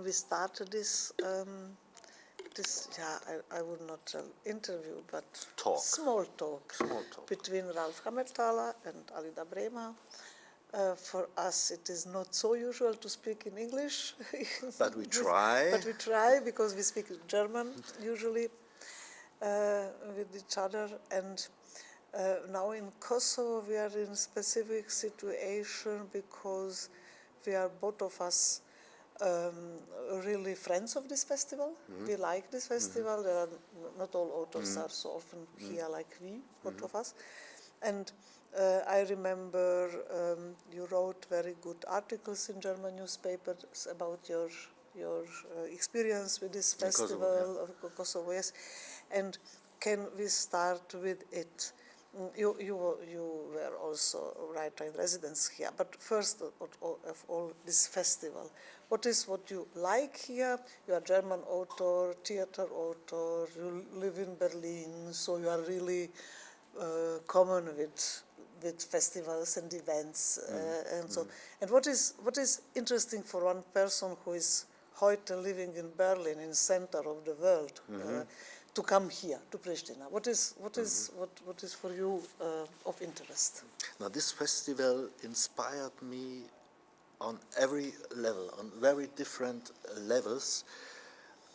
we started this, I would not tell interview, but small talk between Ralph Hammerthaler and Alida Bremer. For us, it is not so usual to speak in English. But we try. But we try because we speak German usually with each other. And now in Kosovo, we are in a specific situation because we are both of us really friends of this festival. We like this festival. There are not all authors are so often here like we, both of us. And I remember you wrote very good articles in German newspapers about your experience with this festival of Kosovo. Yes. And can we start with it? You were also writer in residence here, but first of all, this festival. What is what you like here? You are a German author, theater author, you live in Berlin, so you are really common with festivals and events and so. And what is interesting for one person who is heute living in Berlin, in the center of the world, to come here to Pristina? What is for you of interest? Now, this festival inspired me on every level, on very different levels.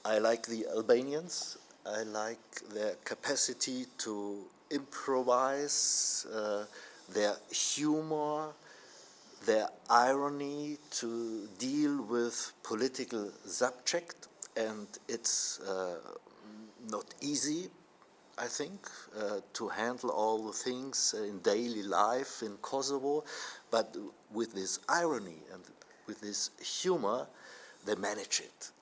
I like the Albanians. I like their capacity to improvise, their humor, their irony to deal with political subject, and it's not easy, I think, to handle all the things in daily life in Kosovo, but with this irony and with this humor, they manage it.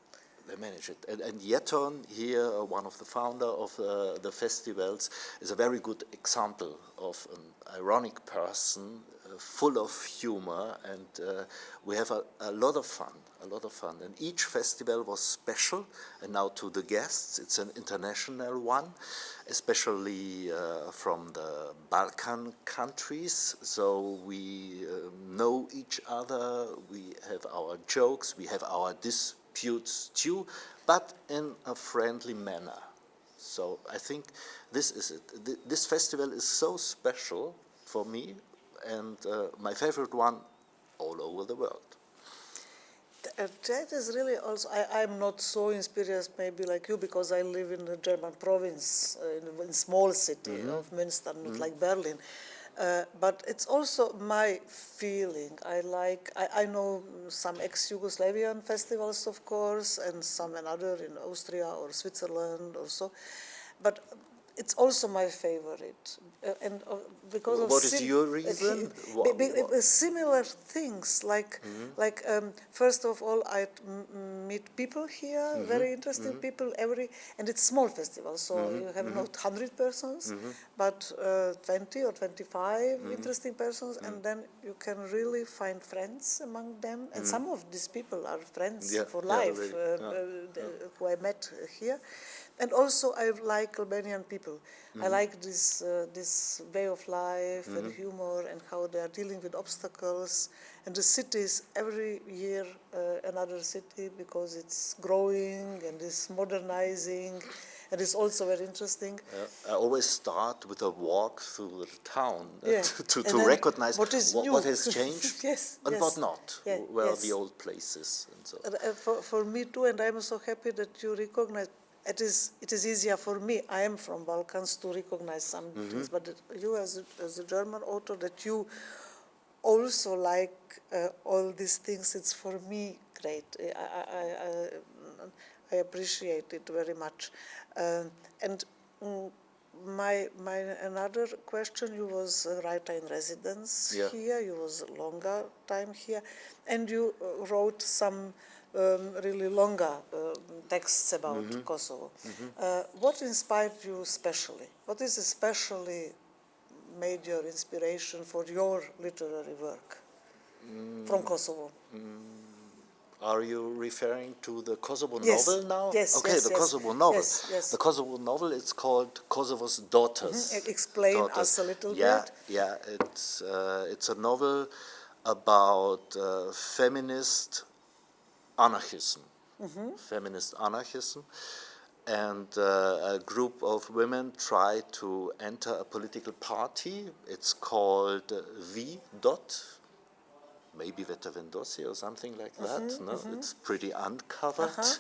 And Yeton here, one of the founder of the festivals, is a very good example of an ironic person, full of humor, and we have a lot of fun. And each festival was special, and now to the guests, it's an international one, especially from the Balkan countries, so we know each other, we have our jokes, we have our disputes too, but in a friendly manner. So I think this is it. This festival is so special for me, and my favorite one all over the world. That is really also, I'm not so inspired maybe like you, because I live in a German province, in a small city of Münster, not like Berlin. But it's also my feeling. I know some ex-Yugoslavian festivals, of course, and some another in Austria or Switzerland or so. But it's also my favorite, and because what is your reason? Similar things, like first of all, I meet people here, very interesting people and it's small festival, so you have not 100 persons, but 20 or 25 interesting persons, and then you can really find friends among them, and some of these people are friends for life, who I met here. And also, I like Albanian people. I like this way of life and humor and how they are dealing with obstacles. And the cities, every year another city, because it's growing and it's modernizing. And it's also very interesting. I always start with a walk through the town to recognize what has changed and what not, where the old places and so. For me too, and I'm so happy that you recognize. It is easier for me. I am from Balkans to recognize some things, but you, as a German author, that you also like all these things. It's for me great. I appreciate it very much. And my another question. You was a writer in residence here. You was a longer time here, and you wrote some. Really longer texts about Kosovo. What inspired you especially? What is especially made your inspiration for your literary work from Kosovo? Are you referring to the Kosovo novel now? Yes. Okay, the Kosovo novel. Yes. The Kosovo novel, it's called Kosovo's Daughters. Explain us a little bit. Yeah, it's a novel about feminist anarchism, feminist anarchism. And a group of women try to enter a political party. It's called V. Dot, maybe Veta Vendosi or something like that. No, it's pretty uncovered,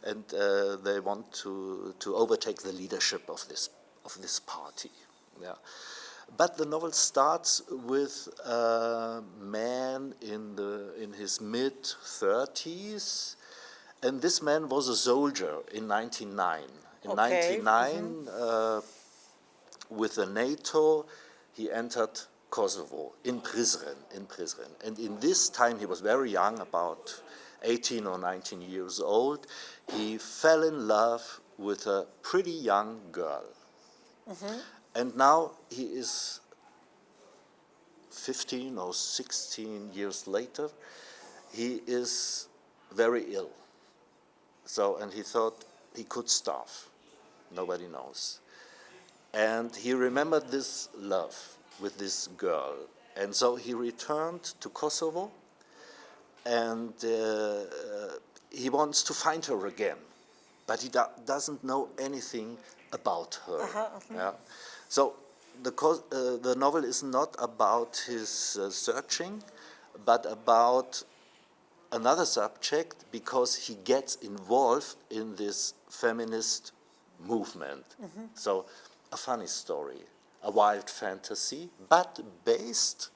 and they want to overtake the leadership of this party. Yeah, but the novel starts with a man in his mid-30s. And this man was a soldier in 1909. In 1909, with the NATO, he entered Kosovo in Prizren. And in this time, he was very young, about 18 or 19 years old. He fell in love with a pretty young girl. And now he is 15 or 16 years later. He is very ill. So, and he thought he could starve. Nobody knows. And he remembered this love with this girl. And so he returned to Kosovo, and he wants to find her again. But he doesn't know anything about her. Yeah? So the novel is not about his searching, but about another subject, because he gets involved in this feminist movement. So a funny story, a wild fantasy, but based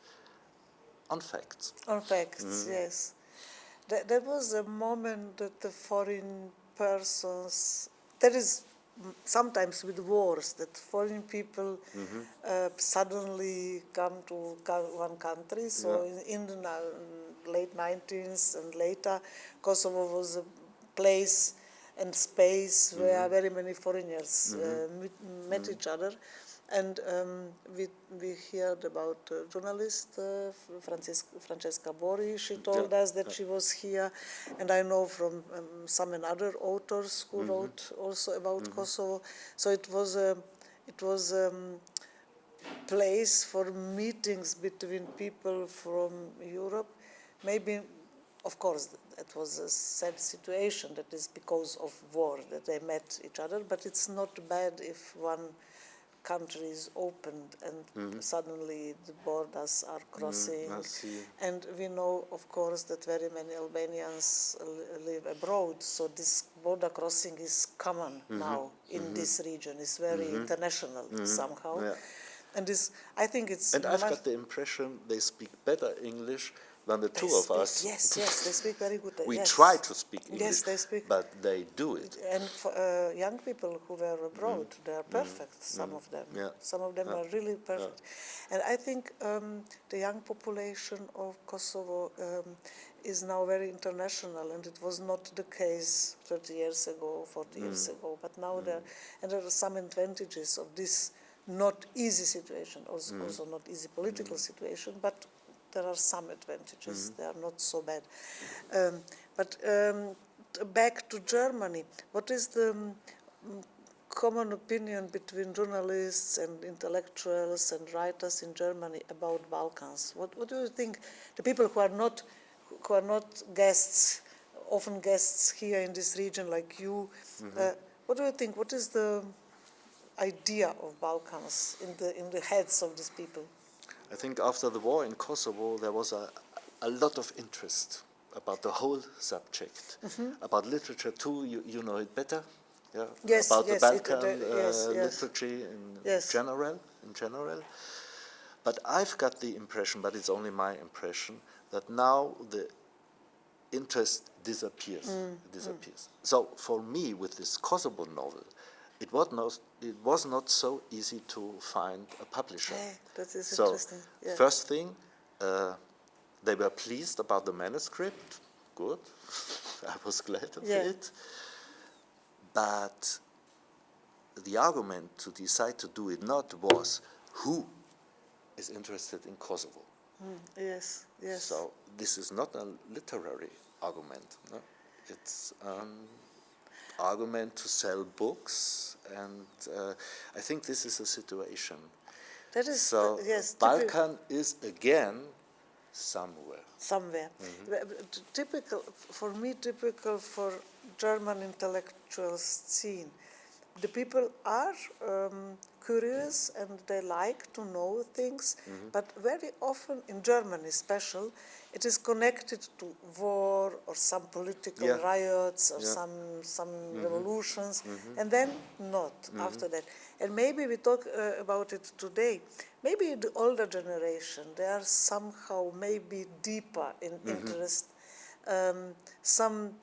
on facts. On facts, yes. There was a moment that the foreign persons, there is sometimes with wars, that foreign people suddenly come to one country. So in the late 19th and later, Kosovo was a place and space where very many foreigners met each other. And we heard about a journalist, Francesca Bori. She told us that she was here, and I know from some and other authors who wrote also about Kosovo. So it was a place for meetings between people from Europe. Maybe, of course, it was a sad situation, that is because of war that they met each other, but it's not bad if one country is opened and suddenly the borders are crossing. And we know, of course, that very many Albanians live abroad, so this border crossing is common now in this region. It's very international somehow. Yeah. And this, I think it's... And I've got the impression they speak better English than the two of us. Yes, they speak very good. We yes. try to speak English, yes, they speak, but they do it. And for young people who were abroad, they are perfect, some of them. Yeah. Some of them are really perfect. And I think the young population of Kosovo is now very international, and it was not the case 30 years ago, 40 years ago. But now there are some advantages of this not easy situation, also not easy political situation, but there are some advantages. They are not so bad. But back to Germany, what is the common opinion between journalists and intellectuals and writers in Germany about Balkans? What do you think? The people who are not guests, often guests here in this region, like you, what do you think? What is the idea of Balkans in the heads of these people? I think after the war in Kosovo, there was a lot of interest about the whole subject, about literature too. You know it better, yeah. Yes, about yes, the Balkan yes. literature in general. But I've got the impression, but it's only my impression, that now the interest disappears. So for me, with this Kosovo novel, it was not so easy to find a publisher. That is so interesting. Yeah. First thing, they were pleased about the manuscript. Good, I was glad of it. But the argument to decide to do it not was who is interested in Kosovo. Yes. So this is not a literary argument. No? It's argument to sell books, and I think this is a situation. That is so. Balkan is again somewhere. Typical for me. Typical for German intellectual scene. The people are curious and they like to know things, but very often in Germany special, it is connected to war or some political Yeah. riots or Yeah. some revolutions, and then not after that. And maybe we talk about it today. Maybe the older generation, they are somehow maybe deeper in interest. Some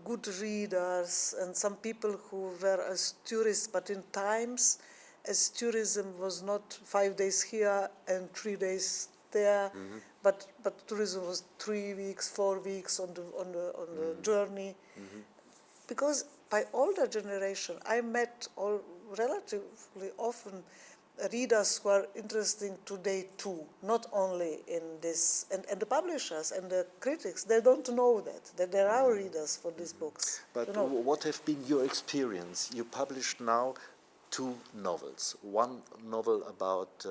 good readers and some people who were as tourists, but in times as tourism was not 5 days here and 3 days there, but tourism was 3 weeks, 4 weeks on the journey. Because by older generation, I met all relatively often readers who are interesting today too, not only in this, and the publishers and the critics, they don't know that there are readers for these books. But what have been your experience? You published now 2 novels. One novel about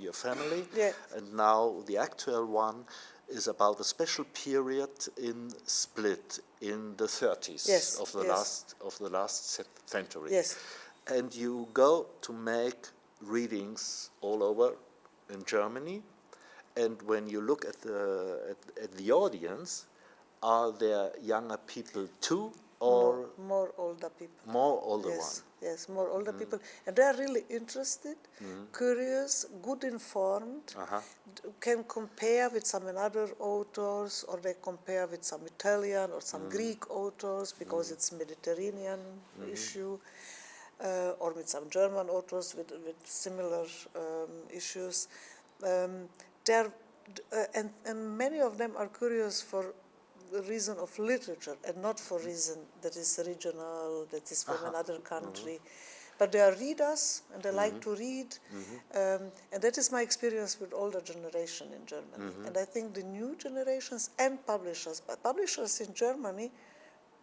your family, Yeah. and now the actual one is about a special period in Split in the 30s Yes, of the yes. last century. Yes. And you go to make readings all over in Germany, and when you look at the audience, are there younger people too, or No, more older people. more older Yes, one? yes, more older people, and they are really interested, curious, good informed, can compare with some other authors, or they compare with some Italian or some Greek authors because it's Mediterranean issue, or with some German authors with similar issues. They are, and many of them are curious for the reason of literature and not for reason that is regional, that is from another country. But they are readers and they like to read, and that is my experience with older generation in Germany. And I think the new generations and publishers, but publishers in Germany,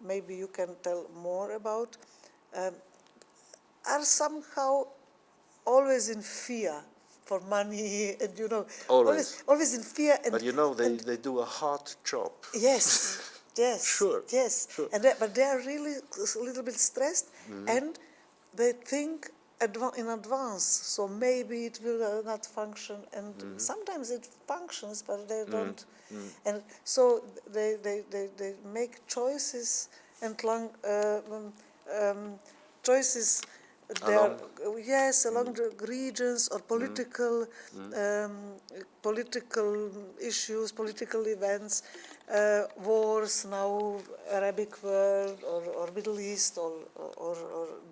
maybe you can tell more about, are somehow always in fear for money, and always in fear. And, But they do a hard job. Yes, yes, Sure, yes. sure. And but they are really a little bit stressed, and they think in advance. So maybe it will not function, and sometimes it functions, but they don't. And so they make choices and choices. Along the regions or political issues, political events, wars now, Arabic world or Middle East or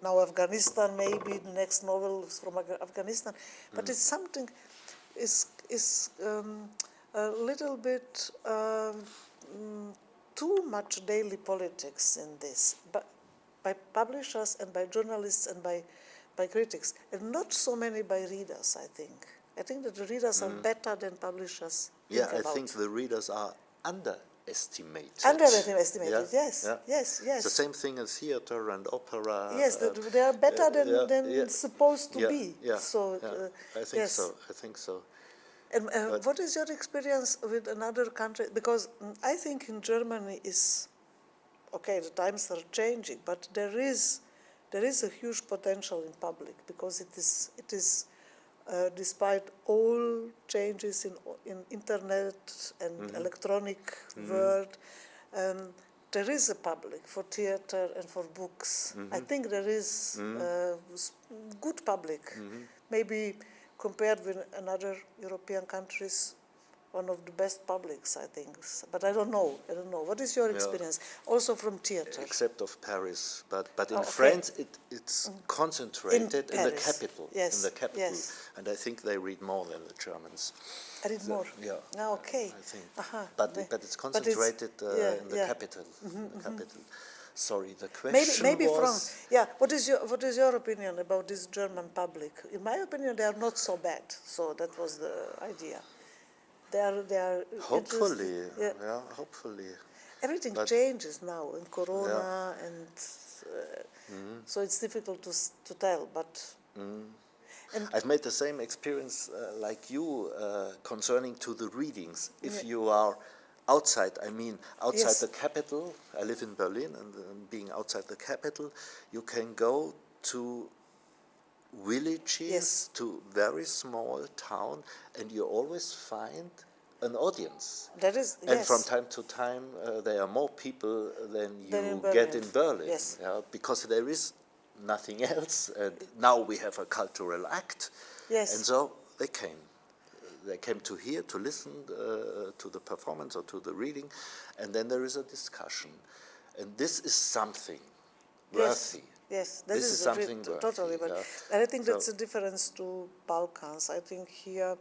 now Afghanistan. Maybe the next novel is from Afghanistan, but it's something is a little bit too much daily politics in this, but by publishers and by journalists and by critics, and not so many by readers, I think. I think that the readers are better than publishers think about. I think the readers are underestimated. Underestimated, Yeah? yes, Yeah. yes. It's the same thing in theater and opera. Yes, they are better than supposed to be. Yeah, So, I think yes. so. I think so. And what is your experience with another country? Because I think in Germany is, okay, the times are changing, but there is a huge potential in public, because it is despite all changes in internet and electronic world, there is a public for theater and for books. I think there is good public, maybe compared with another European countries, one of the best publics, I think. But I don't know. What is your experience? Also from theater. Except of Paris, but in okay. France it's concentrated in the Paris. capital. Yes. In the capital, Yes. and I think they read more than the Germans. I read more. Yeah. Ah, okay. I think. Aha. But it's concentrated in the capital. The capital. Sorry, the question maybe was. France. Yeah. What is your opinion about this German public? In my opinion, they are not so bad. So that was the idea. They are Hopefully, yeah. hopefully. Everything changes now in Corona, and so it's difficult to tell. But and I've made the same experience like you concerning to the readings. If you are outside, I mean outside Yes. the capital. I live in Berlin, and being outside the capital, you can go to villages, Yes. to very small town, and you always find an audience. That is, And from yes. time to time, there are more people than Than you in get Berlin. in Berlin. Yes. Yeah, because there is nothing else, and now we have a cultural act. Yes. And so they came. They came to hear, to listen to the performance or to the reading, and then there is a discussion. And this is something Yes. worthy. Yes, that This is is something worthy. totally. But Yeah. and I think So- that's a difference to Balkans. I think here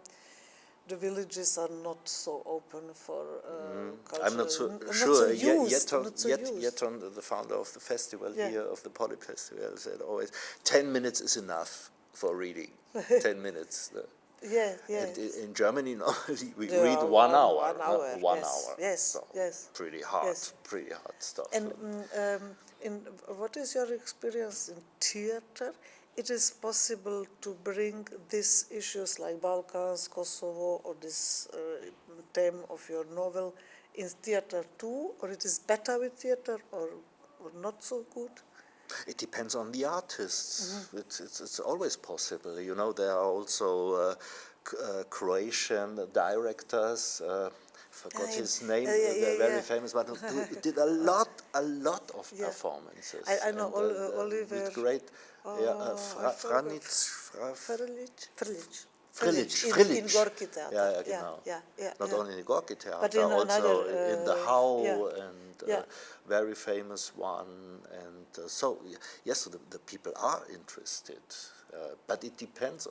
the villages are not so open for culture. I'm not so not sure. so used, not so used. Yeton, the founder of the festival Yeah. here, of the Polip Festival, said always 10 minutes is enough for reading. 10 minutes. Yeah, yeah. And in Germany, normally we Yeah, read 1 hour. 1 hour, One yes, hour. yes, So yes, pretty hard, yes. pretty hard stuff. And what is your experience in theater? It is possible to bring these issues like Balkans, Kosovo, or this theme of your novel in theater too, or it is better with theater, or not so good? It depends on the artists. It's always possible. You know, there are also Croatian directors. Forgot his name. The very famous one who did a lot of Yeah. performances. I know Oliver. With great. Franic. Frilic. In Gorki Theater. Yeah, genau. Yeah. Not only in the Gorki Theater, But in also another, in the Hau yeah. and Yeah. very famous one. And so, yes, the people are interested. But it depends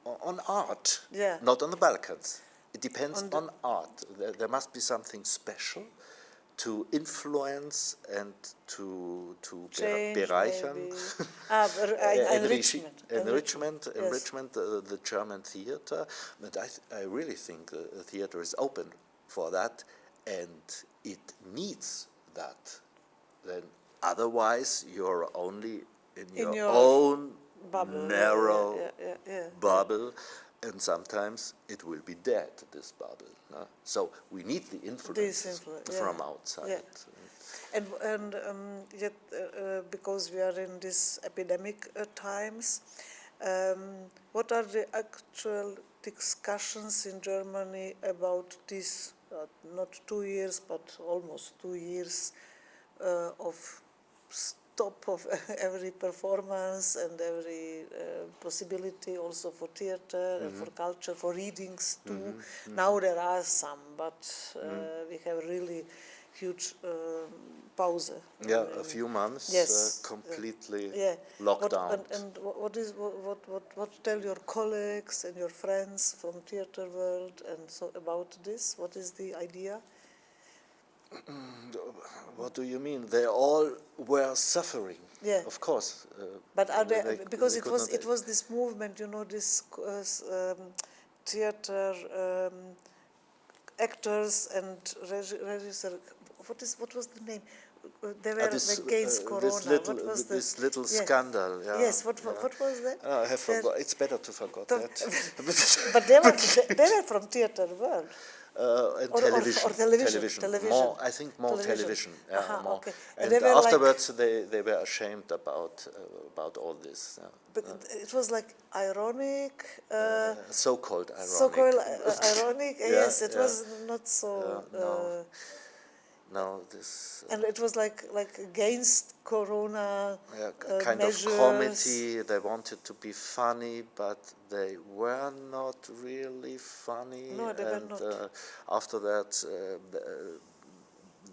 on art, Yeah. not on the Balkans. It depends On on art. There must be something special to influence and to Change, bereichern. maybe. Enrichment. Enrichment, the German theater. But I really think the theater is open for that, and it needs that. Then otherwise, you're only in your your own bubble, narrow yeah. bubble, and sometimes it will be dead, this bubble. No? So we need the influence from outside. Yeah. And yet, because we are in these epidemic times, what are the actual discussions in Germany about this, not 2 years, but almost 2 years of stop of every performance and every possibility also for theater and for culture, for readings too. Now there are some, but we have really huge pause. Yeah, a few months Yes. completely Yeah. locked down. And what tell your colleagues and your friends from theater world and so about this? What is the idea? What do you mean? They all were suffering. Yeah. Of course. But are they, because they it was this movement, you know, this theater actors and regisseur. What was the name? They were against Corona. This little Yeah. scandal. Yeah. Yes. What was that? I have forgot. It's better to forget that. But they were from theater world. And Or television. More, I think more television. Yeah, Aha, more. okay. And they were afterwards, they were ashamed about all this. But it was like ironic. So-called ironic. So-called ironic. Yes, it yeah. was not so. No, this. And it was like against Corona Kind measures. of comedy. They wanted to be funny, but they were not really funny. No, they were not. After that,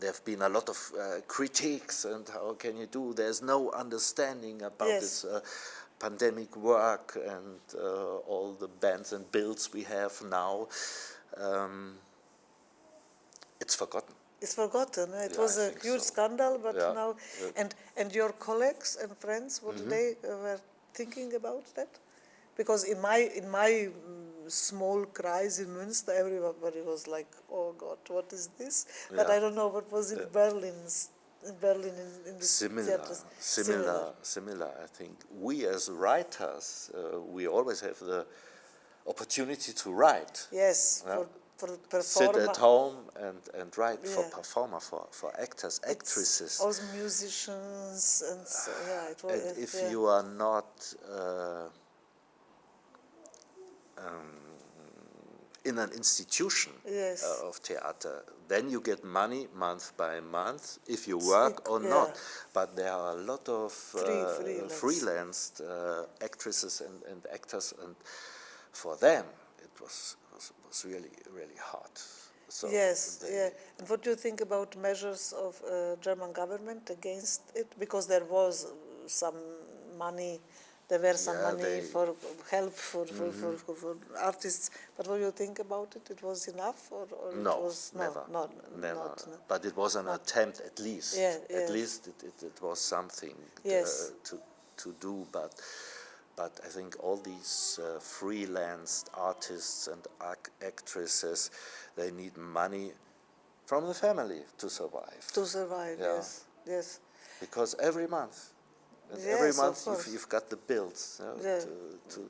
there have been a lot of critiques, and how can you do? There's no understanding about Yes. this pandemic work and all the bans and bills we have now. It's forgotten. It's forgotten. It Yeah, was I a think huge so. scandal, but Yeah. now and your colleagues and friends, what they were thinking about that? Because in my small kreis in Münster, everybody was like, "Oh God, what is this?" But Yeah. I don't know what was in Berlin. In the theaters. Similar. I think we as writers, we always have the opportunity to write. Yes, Yeah. sit performer. at home and write for Yeah. performer, for actors, actresses. Also musicians and so, yeah, it was. And if yeah. you are not in an institution Yes. of theater, then you get money month by month if you work or not. But there are a lot of freelanced actresses and actors, and for them it was really, really hard. So Yes, yeah. And what do you think about measures of German government against it? Because there was some money, there were some money for help for artists. But what do you think about it? It was enough, or no, it was never. no. But it was an attempt, at least. Yeah, At least it was something Yes. to do. But I think all these freelanced artists and actresses, they need money from the family to survive. To survive, Yeah. yes, yes. Because every month, and Yes, every of month course. you've got the bills, Yeah.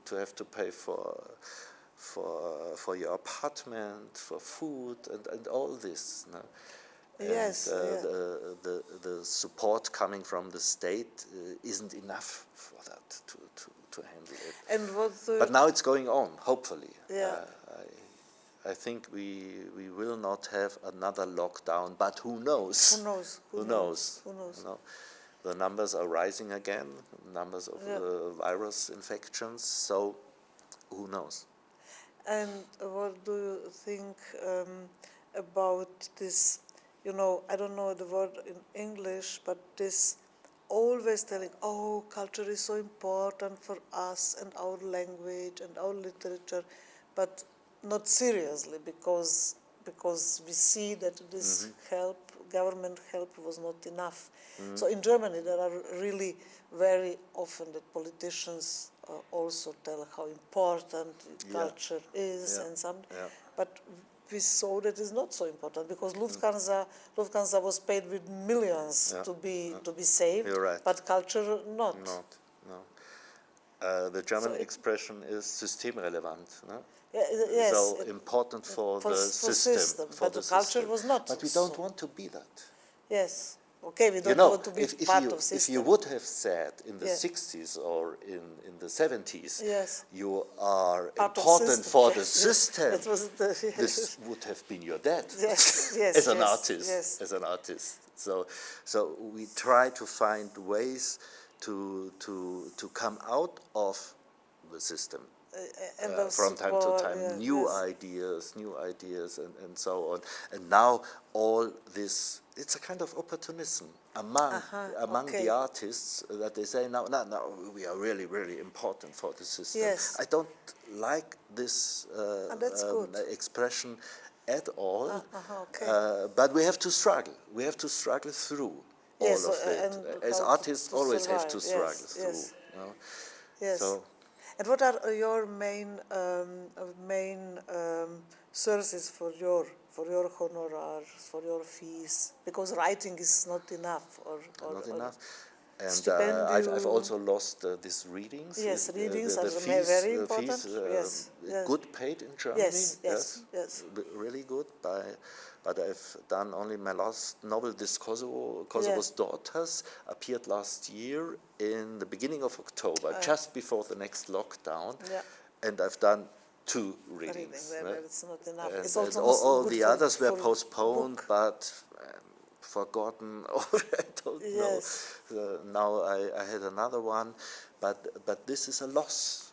to have to pay for your apartment, for food, and all this. Yes, And yeah. the support coming from the state isn't enough for that to handle it. And what But now it's going on, hopefully. Yeah. I think we will not have another lockdown, but who knows? Who knows? Who knows? Who knows? You know, the numbers are rising again, numbers of virus infections, so who knows? And what do you think about this? You know, I don't know the word in English, but this always telling, oh, culture is so important for us and our language and our literature, but not seriously because we see that this help, government help, was not enough. So in Germany, there are really very often that politicians also tell how important culture is and some, but we saw that is not so important because Lufthansa was paid with millions to be saved, You're right. but culture not. No. The German expression is systemrelevant. No? Yes, so important for the system. But the culture was not. But we don't want to be that. Yes. Okay, we don't want to be if part you, of system. If you would have said in the 60s or in the 70s, you are part important for the system, that was this would have been your dead yes, as an artist. Yes. As an artist. So we try to find ways to come out of the system. From time to time, new ideas, and so on. And now all this, it's a kind of opportunism among the artists that they say, no, we are really, really important for the system. Yes. I don't like this expression at all, but we have to struggle. We have to struggle through all of it. As artists, always have to struggle through. You know? Yes. So, and what are your main sources for your honorars, for your fees? Because writing is not enough, or not enough. And I've also lost these readings. Yes, readings the are fees, very important. Fees, good paid in Germany. Yes. Really good. But I've done only my last novel, This Kosovo's Daughters, appeared last year in the beginning of October, just before the next lockdown. And I've done 2 readings. It's not enough. And, it's also all the others were postponed, but forgotten, or I don't know. Now I had another one, but this is a loss,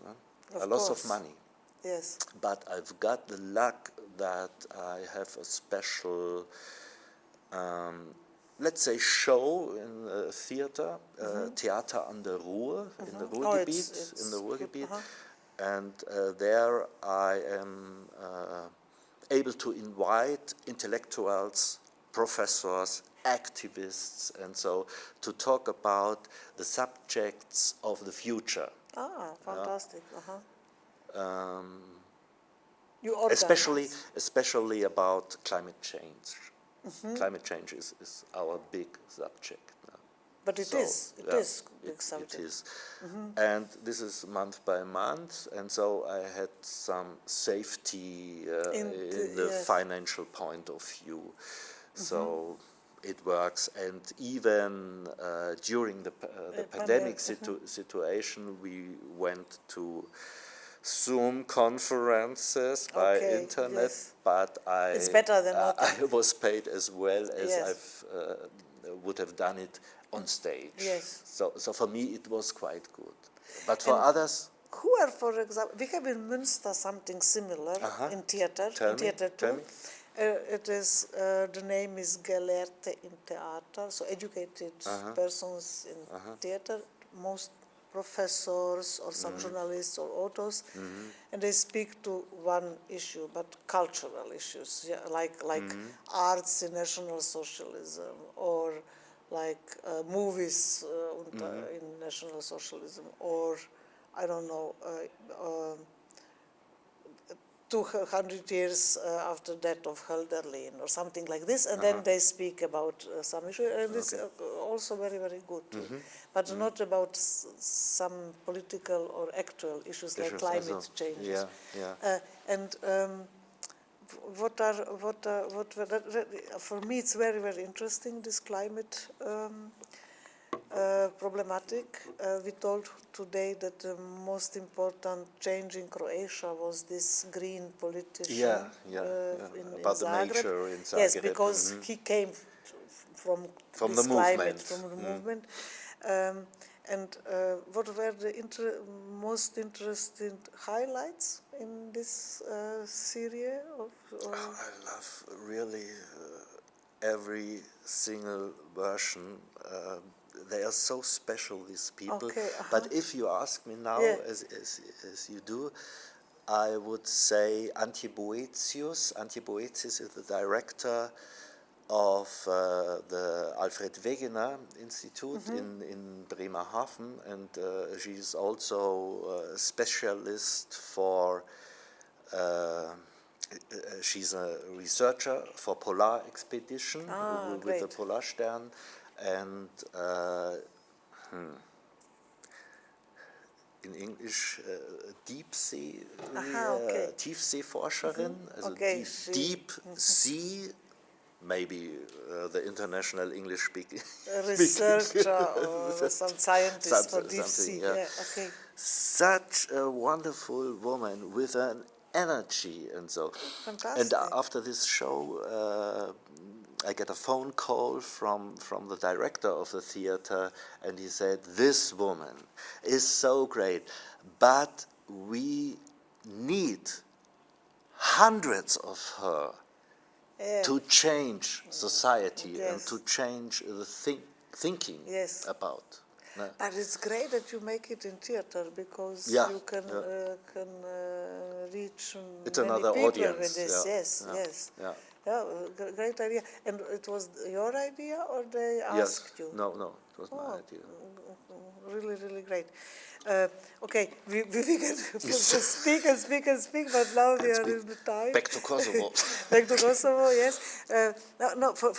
a loss of money. Yes. But I've got the luck that I have a special, let's say, show in a theater, Theater an der Ruhr, in the Ruhrgebiet, and there I am able to invite intellectuals, professors, activists, and so to talk about the subjects of the future. Fantastic. Especially about climate change. Climate change is our big subject now. But it So, is yeah, big it subject. is. And this is month by month, and so I had some safety in the Yes. financial point of view. So it works, and even during the pandemic situation, we went to Zoom conferences by Okay, internet, yes. but It's better than nothing. I was paid as well as Yes. I've would have done it on stage. Yes. So for me it was quite good. But for And others, who are, for example, we have in Münster something similar in theater, Tell me, theater tell too. me. It is, the name is Gelehrte in Theater, so educated persons in theater, most professors or some journalists or authors, and they speak to one issue, but cultural issues, yeah, like arts in National Socialism, or like movies in National Socialism, or I don't know, 200 years after death of Hölderlin or something like this, and then they speak about some issue, and it's also very, very good too. But not about some political or actual issues like Issues climate also. changes. Yeah, yeah. And for me it's very, very interesting, this climate problematic. We told today that the most important change in Croatia was this green politician in About the Zagreb. mayor in Zagreb. Yes, because he came from From this the climate, movement. from the movement. And what were the most interesting highlights in this series? I love really every single version. They are so special, these people. Okay, But if you ask me now, Yeah. as you do, I would say Antje Boetius. Antje Boetius is the director of the Alfred Wegener Institute in Bremerhaven, and she's also a specialist for she's a researcher for polar expedition with the Great. Polarstern, and in English deep sea, Okay. Tiefseeforscherin, also Okay, deep sea, maybe the international English speaking. Researcher or some scientist for deep Something, sea. yeah. Yeah, okay. Such a wonderful woman with an energy and so. And Fantastic. after this show, I get a phone call from the director of the theater, and he said, "This woman is so great, but we need hundreds of her Yeah. to change society and Yes. to change the thinking Yes. about." No? But it's great that you make it in theater, because Yeah, you can yeah. reach It's many another people audience, with this. yeah, Yes, yeah, yes. yeah. Yeah, great idea. And it was your idea, or they Yes. asked you? No, it was my Oh, idea. really, really great. Okay, we can speak and speak and speak, but now we are in the time. Back to Kosovo. Back to Kosovo, yes.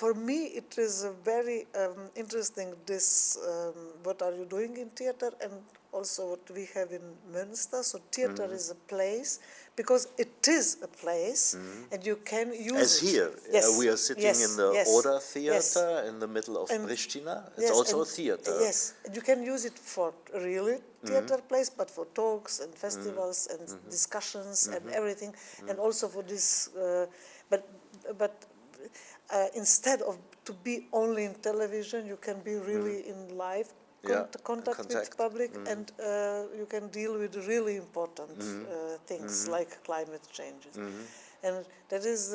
For me it is very interesting, this, what are you doing in theater, and also what we have in Münster. So theater is a place, because it is a place, and you can use As it. here, Yes. we are sitting Yes. in the Yes. Oder Yes. Theater in the middle of And- Pristina. It's Yes, also a and- theater. Yes, and you can use it for really theater place, but for talks and festivals and discussions and everything, and also for this. But instead of to be only in television, you can be really in live contact with public, and you can deal with really important things like climate changes, and that is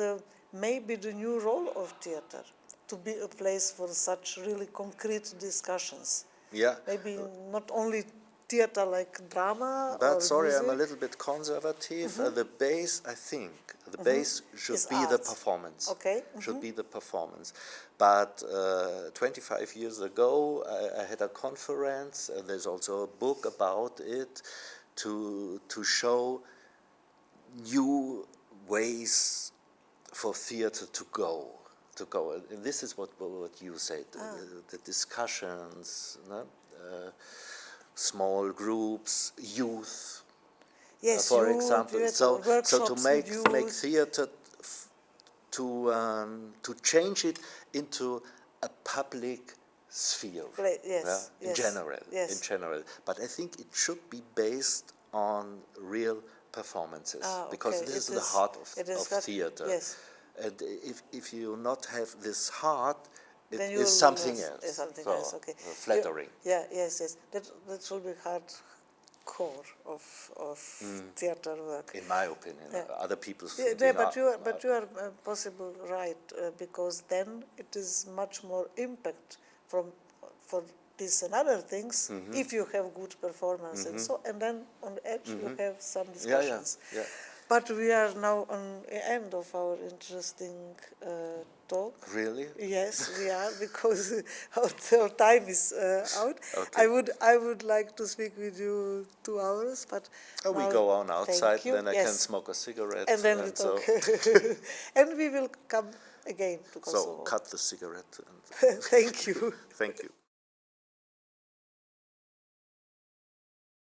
maybe the new role of theater, to be a place for such really concrete discussions. Yeah. Maybe not only theater like drama But or sorry, music. I'm a little bit conservative. The base, I think, the base should Is be the art. performance. Okay. Should be the performance. But 25 years ago, I had a conference. There's also a book about it to show new ways for theater to go. to go. And this is what you said, the discussions, no? Small groups, youth, Yes, for youth, example. yes, So to workshops make with youth. theater, to change it into a public sphere, Yes, in yes, general, yes. in general. But I think it should be based on real performances, because Okay, this is it the heart of hard, theater. yes. And if you not have this heart, it Then you is will something lose- else. something So, else, okay. flattering. Yes. That should be hard core of theater work. In my opinion, Yeah. other people's Yeah, thinking. but you are possible right, because then it is much more impact for this and other things if you have good performance and then on the edge you have some discussions. Yeah. But we are now on the end of our interesting talk. Really? Yes, we are, because our time is out. Okay. I would like to speak with you 2 hours, but Oh, we now, go on outside, thank you. then I can Yes. smoke a cigarette. And then we so, talk. And we will come again to so Kosovo. cut the cigarette. And Thank you. thank you.